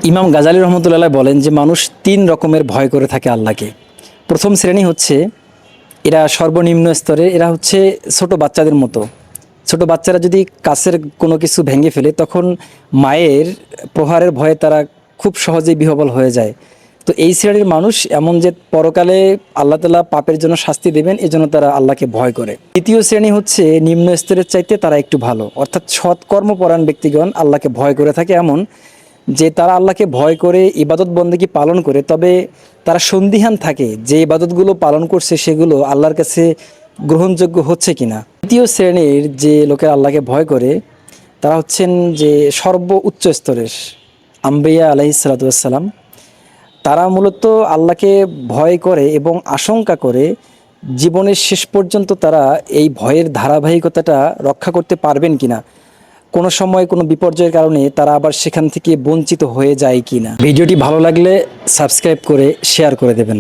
ইমাম গাজালী রহমতুল্লাহ বলেন যে মানুষ তিন রকমের ভয় করে থাকে আল্লাহকে। প্রথম শ্রেণী হচ্ছে এরা সর্বনিম্ন স্তরে, এরা হচ্ছে ছোট বাচ্চাদের মতো। ছোট বাচ্চারা যদি কাছের কোনো কিছু ভেঙে ফেলে তখন মায়ের প্রহারের ভয়ে তারা খুব সহজেই বিহ্বল হয়ে যায়। তো এই শ্রেণীর মানুষ এমন যে পরকালে আল্লাহ তাআলা পাপের জন্য শাস্তি দেবেন, এজন্য তারা আল্লাহকে ভয় করে। দ্বিতীয় শ্রেণী হচ্ছে নিম্ন স্তরের চাইতে তারা একটু ভালো, অর্থাৎ সৎকর্মপরায়ণ ব্যক্তিগণ আল্লাহকে ভয় করে থাকে এমন যে তারা আল্লাহকে ভয় করে ইবাদত বন্দেগী পালন করে, তবে তারা সন্দিহান থাকে যে ইবাদতগুলো পালন করছে সেগুলো আল্লাহর কাছে গ্রহণযোগ্য হচ্ছে কিনা। তৃতীয় শ্রেণীর যে লোকেরা আল্লাহকে ভয় করে তারা হচ্ছেন যে সর্ব উচ্চ স্তরের আম্বিয়া আলাইহিসসালাম। তারা মূলত আল্লাহকে ভয় করে এবং আশঙ্কা করে জীবনের শেষ পর্যন্ত তারা এই ভয়ের ধারাবাহিকতাটা রক্ষা করতে পারবেন কিনা, কোনো সময় কোনো বিপর্যয়ের কারণে তারা আবার সেখান থেকে বঞ্চিত হয়ে যায় কিনা। ভিডিওটি ভালো লাগলে সাবস্ক্রাইব করে শেয়ার করে দেবেন।